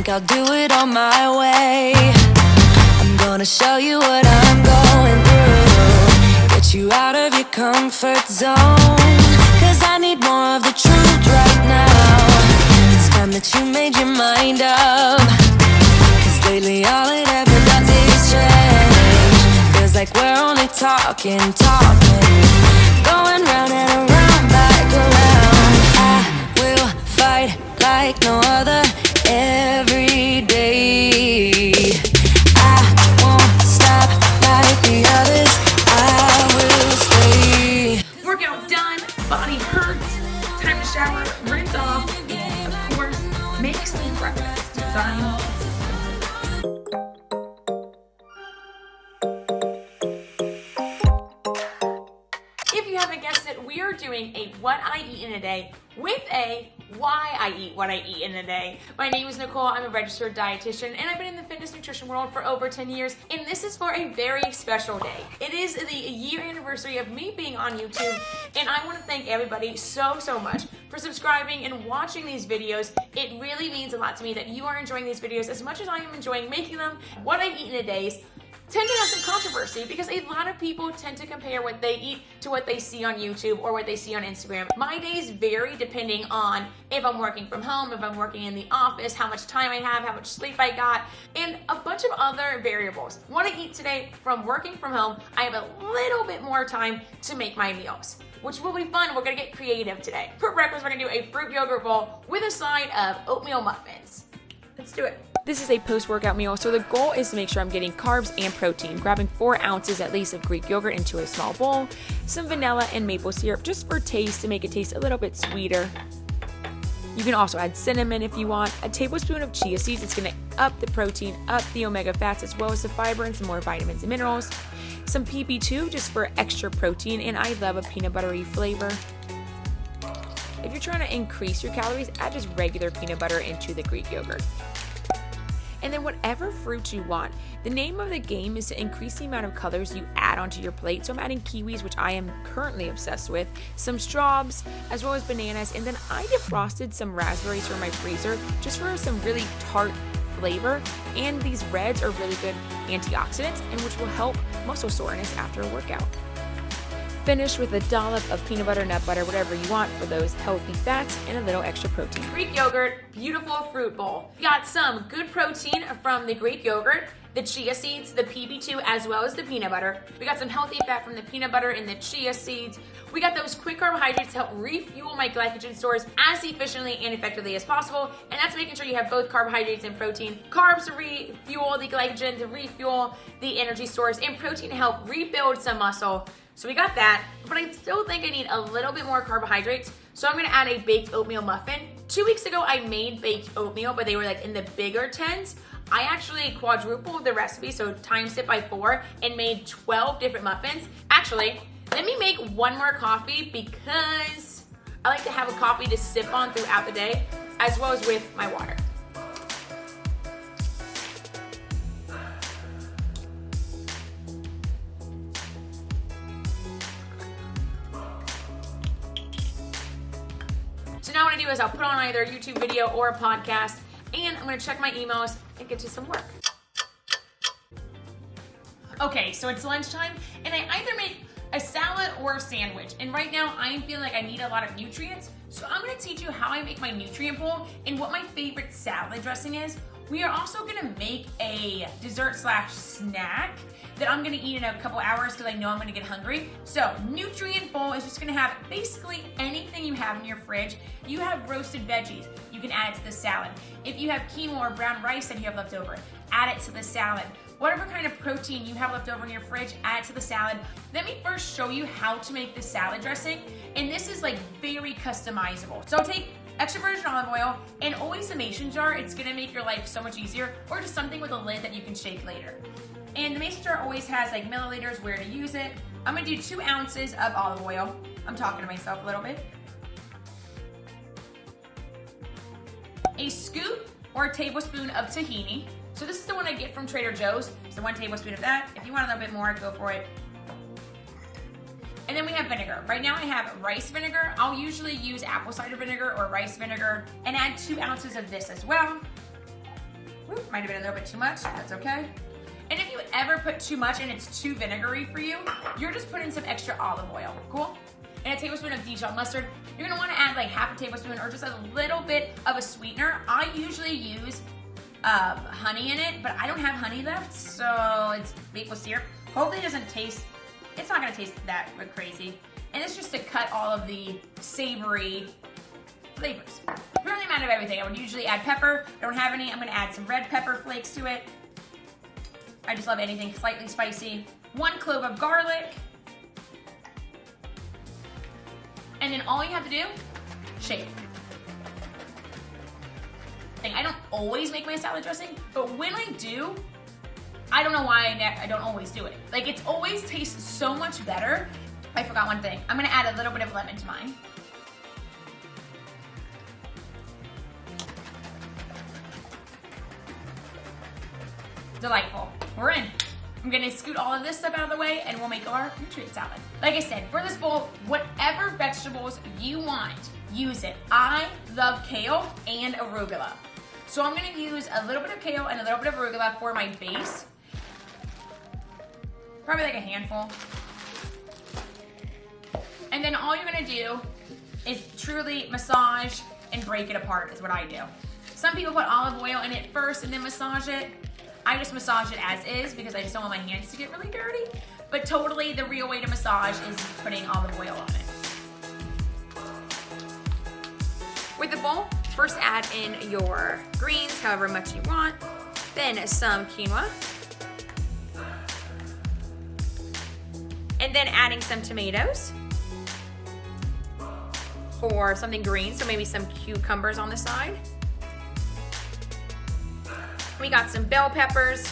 think I'll do it on my way. I'm gonna show you what I'm going through, get you out of your comfort zone, 'cause I need more of the truth right now. It's time that you made your mind up, 'cause lately all it ever does is change. Feels like we're only talking, going round and around, back around. I will fight like no other every day. I won't stop like the others, I will stay. Workout done, body hurts, time to shower, rinse off, and of course, make some breakfast. Done. If you haven't guessed it, we are doing a what I eat in a day with a why I eat what I eat in a day. My name is Nicole, I'm a registered dietitian, and I've been in the fitness nutrition world for over 10 years, and this is for a very special day. It is the year anniversary of me being on YouTube, and I want to thank everybody so much for subscribing and watching these videos. It really means a lot to me that you are enjoying these videos as much as I am enjoying making them. What I eat in a day tend to have some controversy because a lot of people tend to compare what they eat to what they see on YouTube or what they see on Instagram. My days vary depending on if I'm working from home, if I'm working in the office, how much time I have, how much sleep I got, and a bunch of other variables. What I eat today from working from home, I have a little bit more time to make my meals, which will be fun. We're gonna get creative today. For breakfast, we're gonna do a fruit yogurt bowl with a side of oatmeal muffins. Let's do it. This is a post-workout meal, so the goal is to make sure I'm getting carbs and protein, grabbing 4 ounces at least of Greek yogurt into a small bowl, some vanilla and maple syrup just for taste to make it taste a little bit sweeter. You can also add cinnamon if you want, a tablespoon of chia seeds. It's going to up the protein, up the omega fats, as well as the fiber and some more vitamins and minerals, some PP2 just for extra protein, and I love a peanut buttery flavor. If you're trying to increase your calories, add just regular peanut butter into the Greek yogurt. And then whatever fruit you want. The name of the game is to increase the amount of colors you add onto your plate. So I'm adding kiwis, which I am currently obsessed with, some strawberries, as well as bananas, and then I defrosted some raspberries from my freezer just for some really tart flavor. And these reds are really good antioxidants, and which will help muscle soreness after a workout. Finish with a dollop of peanut butter, nut butter, whatever you want for those healthy fats and a little extra protein. Greek yogurt, beautiful fruit bowl. We got some good protein from the Greek yogurt, the chia seeds, the PP2, as well as the peanut butter. We got some healthy fat from the peanut butter and the chia seeds. We got those quick carbohydrates to help refuel my glycogen stores as efficiently and effectively as possible. And that's making sure you have both carbohydrates and protein. Carbs to refuel the glycogen, to refuel the energy stores, and protein to help rebuild some muscle. So we got that, but I still think I need a little bit more carbohydrates. So I'm gonna add a baked oatmeal muffin. 2 weeks ago, I made baked oatmeal, but they were like in the bigger tins. I actually quadrupled the recipe, so times it by 4 and made 12 different muffins. Actually, let me make one more coffee because I like to have a coffee to sip on throughout the day, as well as with my water. So now what I do is I'll put on either a YouTube video or a podcast, and I'm gonna check my emails and get to some work. Okay, so it's lunchtime, and I either make a salad or a sandwich. And right now, I'm feeling like I need a lot of nutrients, so I'm gonna teach you how I make my nutrient bowl and what my favorite salad dressing is. We are also gonna make a dessert/snack that I'm gonna eat in a couple hours because I know I'm gonna get hungry. So nutrient bowl is just gonna have basically anything you have in your fridge. You have roasted veggies, you can add it to the salad. If you have quinoa or brown rice that you have left over, add it to the salad. Whatever kind of protein you have left over in your fridge, add it to the salad. Let me first show you how to make the salad dressing. And this is like very customizable. So take extra virgin olive oil and always a mason jar. It's gonna make your life so much easier, or just something with a lid that you can shake later. And the mason jar always has like milliliters where to use it. I'm gonna do 2 ounces of olive oil. I'm talking to myself a little bit. A scoop or a tablespoon of tahini. So this is the one I get from Trader Joe's. So 1 tablespoon of that. If you want a little bit more, go for it. And then we have vinegar. Right now I have rice vinegar. I'll usually use apple cider vinegar or rice vinegar, and add 2 ounces of this as well. might have been a little bit too much, that's okay. And if you ever put too much and it's too vinegary for you, you're just putting some extra olive oil, cool? And a tablespoon of Dijon mustard. You're gonna wanna add like half a tablespoon or just a little bit of a sweetener. I usually use honey in it, but I don't have honey left, so it's maple syrup. Hopefully it doesn't taste, it's not gonna taste that crazy. And it's just to cut all of the savory flavors. Really amount of everything. I would usually add pepper. I don't have any. I'm gonna add some red pepper flakes to it. I just love anything slightly spicy. 1 clove of garlic. And then all you have to do, shake. I don't always make my salad dressing, but when I do, I don't know why I don't always do it. Like, it always tastes so much better. I forgot one thing. I'm gonna add a little bit of lemon to mine. Delightful. We're in. I'm gonna scoot all of this stuff out of the way and we'll make our nutrient salad. Like I said, for this bowl, whatever vegetables you want, use it. I love kale and arugula. So I'm gonna use a little bit of kale and a little bit of arugula for my base. Probably like a handful. And then all you're gonna do is truly massage and break it apart is what I do. Some people put olive oil in it first and then massage it. I just massage it as is because I just don't want my hands to get really dirty. But totally the real way to massage is putting olive oil on it. With the bowl, first add in your greens, however much you want. Then some quinoa. And then adding some tomatoes. Or something green, so maybe some cucumbers on the side. We got some bell peppers.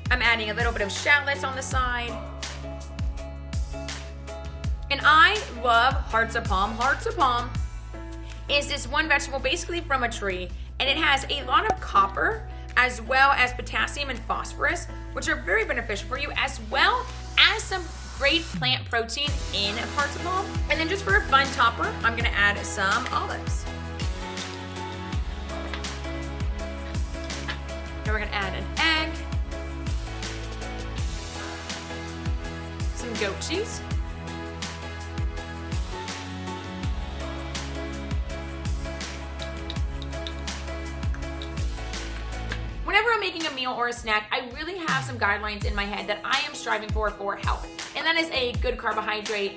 I'm adding a little bit of shallots on the side. And I love hearts of palm. Hearts of palm is this one vegetable basically from a tree, and it has a lot of copper as well as potassium and phosphorus, which are very beneficial for you, as well as some great plant protein in hearts of palm. And then just for a fun topper, I'm gonna add some olives. Now we're gonna add an egg, some goat cheese, whenever I'm making a meal or a snack, I really have some guidelines in my head that I am striving for health. And that is a good carbohydrate,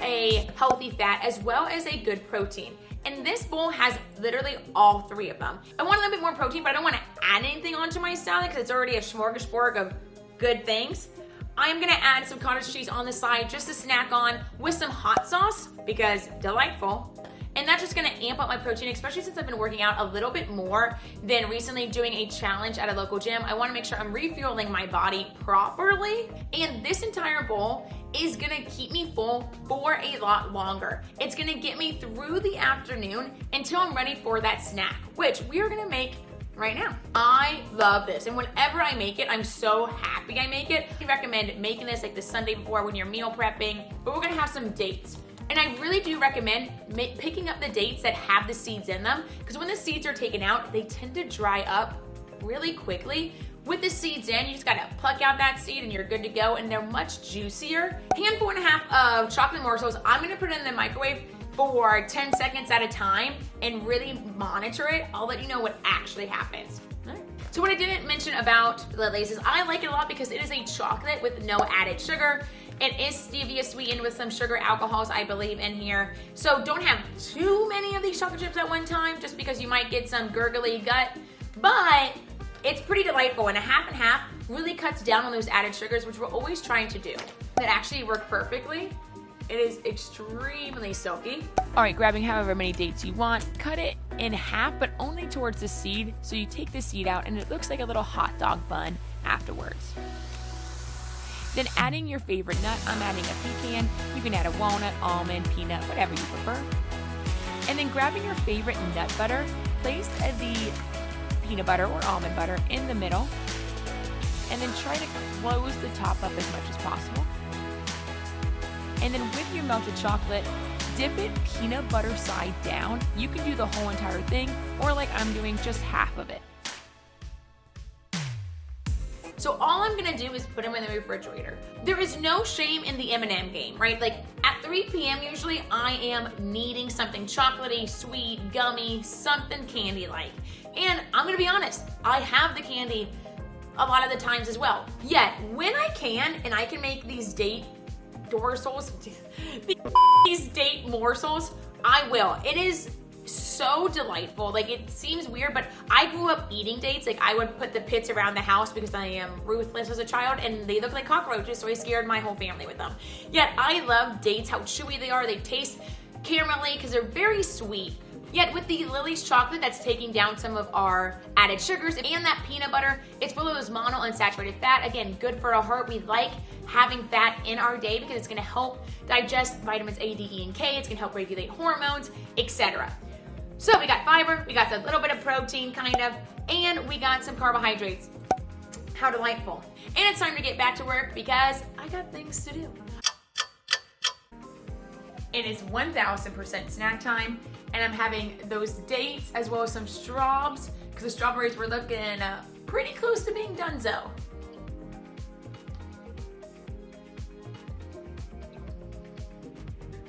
a healthy fat, as well as a good protein. And this bowl has literally all 3 of them. I want a little bit more protein, but I don't want to add anything onto my salad because it's already a smorgasbord of good things. I'm gonna add some cottage cheese on the side just to snack on with some hot sauce because delightful. And that's just gonna amp up my protein, especially since I've been working out a little bit more than recently doing a challenge at a local gym. I wanna make sure I'm refueling my body properly. And this entire bowl is gonna keep me full for a lot longer. It's gonna get me through the afternoon until I'm ready for that snack, which we are gonna make right now. I love this, and whenever I make it, I'm so happy I make it. I recommend making this like the Sunday before when you're meal prepping, but we're gonna have some dates. And I really do recommend picking up the dates that have the seeds in them, because when the seeds are taken out, they tend to dry up really quickly. With the seeds in, you just gotta pluck out that seed and you're good to go, and they're much juicier. Handful and a half of chocolate morsels. I'm gonna put it in the microwave for 10 seconds at a time and really monitor it. I'll let you know what actually happens. Right. So what I didn't mention about the Lay's is I like it a lot because it is a chocolate with no added sugar. It is stevia sweetened with some sugar alcohols, I believe, in here. So don't have too many of these chocolate chips at one time just because you might get some gurgly gut. But it's pretty delightful, and a half and half really cuts down on those added sugars, which we're always trying to do. It actually worked perfectly. It is extremely silky. All right, grabbing however many dates you want, cut it in half, but only towards the seed. So you take the seed out and it looks like a little hot dog bun afterwards. Then adding your favorite nut. I'm adding a pecan. You can add a walnut, almond, peanut, whatever you prefer. And then grabbing your favorite nut butter, place the peanut butter or almond butter in the middle, and then try to close the top up as much as possible. And then with your melted chocolate, dip it peanut butter side down. You can do the whole entire thing, or like I'm doing, just half of it. So all I'm gonna do is put them in the refrigerator. There is no shame in the M&M game, right? Like at 3 p.m. usually I am needing something chocolatey, sweet, gummy, something candy-like. And I'm gonna be honest, I have the candy a lot of the times as well. Yet when I can, and I can make these date morsels, I will. It is so delightful. Like, it seems weird, but I grew up eating dates. Like, I would put the pits around the house because I am ruthless as a child, and they look like cockroaches, so I scared my whole family with them. Yet I love dates, how chewy they are. They taste caramelly because they're very sweet. Yet with the Lily's chocolate, that's taking down some of our added sugars, and that peanut butter, it's full of those monounsaturated fat. Again, good for our heart. We like having fat in our day because it's gonna help digest vitamins A, D, E, and K. It's gonna help regulate hormones, etc. So we got fiber, we got a little bit of protein, kind of, and we got some carbohydrates. How delightful. And it's time to get back to work because I got things to do. It is 1000% snack time, and I'm having those dates as well as some straws because the strawberries were looking pretty close to being donezo.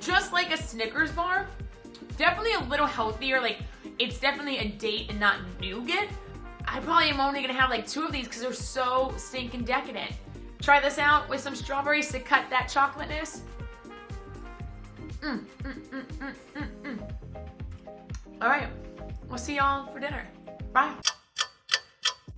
Just like a Snickers bar, definitely a little healthier. Like, it's definitely a date and not nougat. I probably am only gonna have like 2 of these because they're so stinking decadent. Try this out with some strawberries to cut that chocolateness. All right, we'll see y'all for dinner. Bye.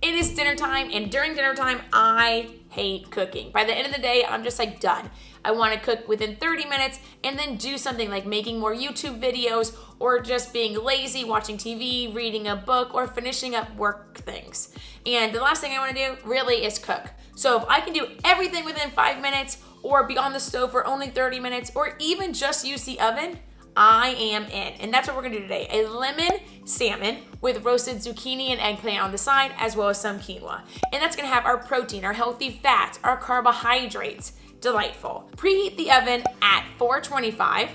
It is dinner time, and during dinner time, I hate cooking. By the end of the day, I'm just like done. I wanna cook within 30 minutes and then do something like making more YouTube videos or just being lazy, watching TV, reading a book, or finishing up work things. And the last thing I wanna do really is cook. So if I can do everything within 5 minutes or be on the stove for only 30 minutes or even just use the oven, I am in. And that's what we're gonna do today. A lemon salmon with roasted zucchini and eggplant on the side, as well as some quinoa. And that's gonna have our protein, our healthy fats, our carbohydrates. Delightful. Preheat the oven at 425,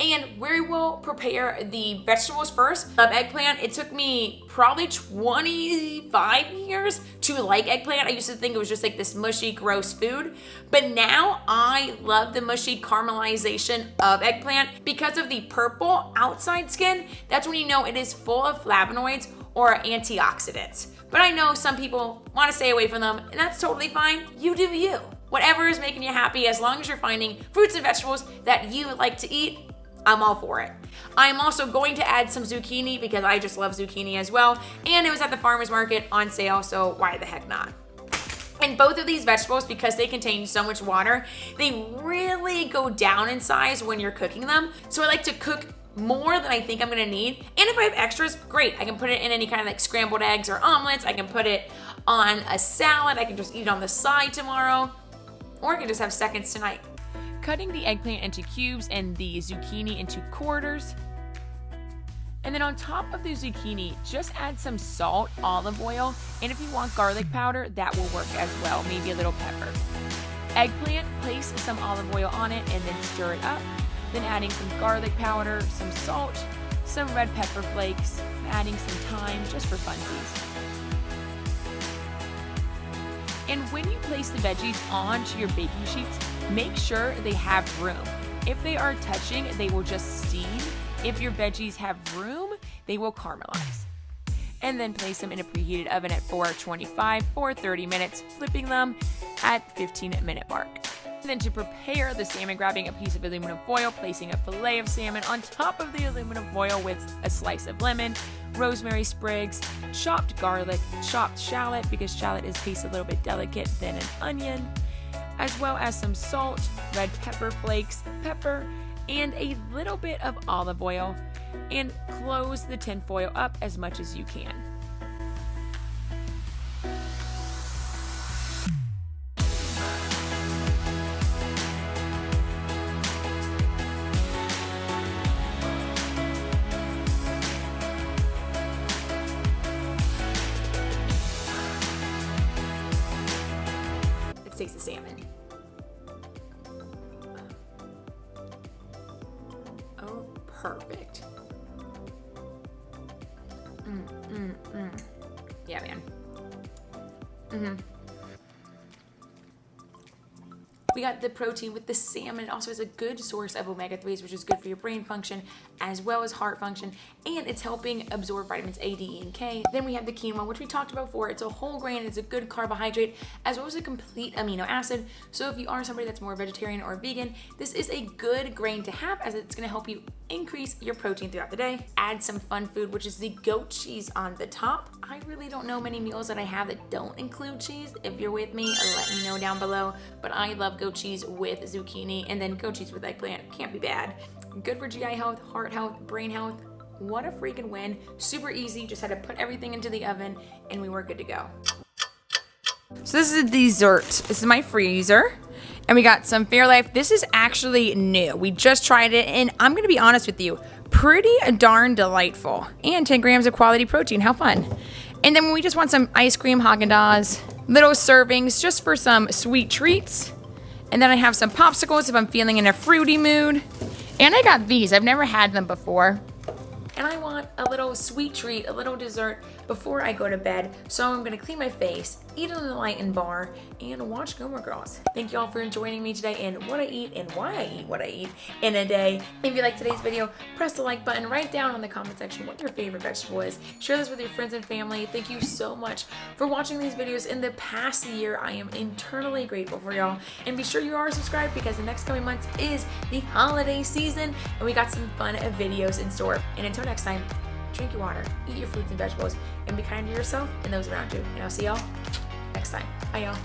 and we will prepare the vegetables first. Eggplant, it took me probably 25 years to like eggplant. I used to think it was just like this mushy, gross food, but now I love the mushy caramelization of eggplant because of the purple outside skin. That's when you know it is full of flavonoids or antioxidants. But I know some people want to stay away from them, and that's totally fine. You do you. Whatever is making you happy, as long as you're finding fruits and vegetables that you like to eat, I'm all for it. I'm also going to add some zucchini because I just love zucchini as well. And it was at the farmer's market on sale, so why the heck not? And both of these vegetables, because they contain so much water, they really go down in size when you're cooking them. So I like to cook more than I think I'm gonna need. And if I have extras, great. I can put it in any kind of like scrambled eggs or omelets. I can put it on a salad. I can just eat it on the side tomorrow. Or I can just have seconds tonight. Cutting the eggplant into cubes and the zucchini into quarters. And then on top of the zucchini, just add some salt, olive oil, and if you want garlic powder, that will work as well, maybe a little pepper. Eggplant, place some olive oil on it and then stir it up. Then adding some garlic powder, some salt, some red pepper flakes, adding some thyme just for funsies. And when you place the veggies onto your baking sheets, make sure they have room. If they are touching, they will just steam. If your veggies have room, they will caramelize. And then place them in a preheated oven at 425 for 30 minutes, flipping them at 15-minute mark. And then to prepare the salmon, grabbing a piece of aluminum foil, placing a fillet of salmon on top of the aluminum foil with a slice of lemon, rosemary sprigs, chopped garlic, chopped shallot because shallot tastes a little bit delicate than an onion, as well as some salt, red pepper flakes, pepper, and a little bit of olive oil, and close the tin foil up as much as you can. Let's taste the salmon. Oh, perfect. Yeah, man. We got the protein with the salmon. It also is a good source of omega-3s, which is good for your brain function as well as heart function, and it's helping absorb vitamins A, D, E, and K. Then we have the quinoa, which we talked about before. It's a whole grain, it's a good carbohydrate, as well as a complete amino acid. So if you are somebody that's more vegetarian or vegan, this is a good grain to have, as it's gonna help you increase your protein throughout the day. Add some fun food, which is the goat cheese on the top. I really don't know many meals that I have that don't include cheese. If you're with me, let me know down below. But I love goat cheese with zucchini, and then goat cheese with eggplant. Can't be bad. Good for GI health, heart health, brain health. What a freaking win. Super easy. Just had to put everything into the oven and we were good to go. So this is a dessert. This is my freezer. And we got some Fairlife. This is actually new. We just tried it, and I'm gonna be honest with you, pretty darn delightful. And 10 grams of quality protein, how fun. And then when we just want some ice cream, Haagen-Dazs, little servings just for some sweet treats. And then I have some popsicles if I'm feeling in a fruity mood. And I got these, I've never had them before. And I want a little sweet treat, a little dessert before I go to bed. So I'm gonna clean my face, eat a little light and bar, and watch Gilmore Girls. Thank you all for joining me today in what I eat and why I eat what I eat in a day. If you like today's video, press the like button. Write down in the comment section what your favorite vegetable is. Share this with your friends and family. Thank you so much for watching these videos in the past year. I am internally grateful for y'all. And be sure you are subscribed, because the next coming months is the holiday season, and we got some fun videos in store. And until next time, drink your water, eat your fruits and vegetables, and be kind to yourself and those around you. And I'll see y'all next time. Bye, y'all.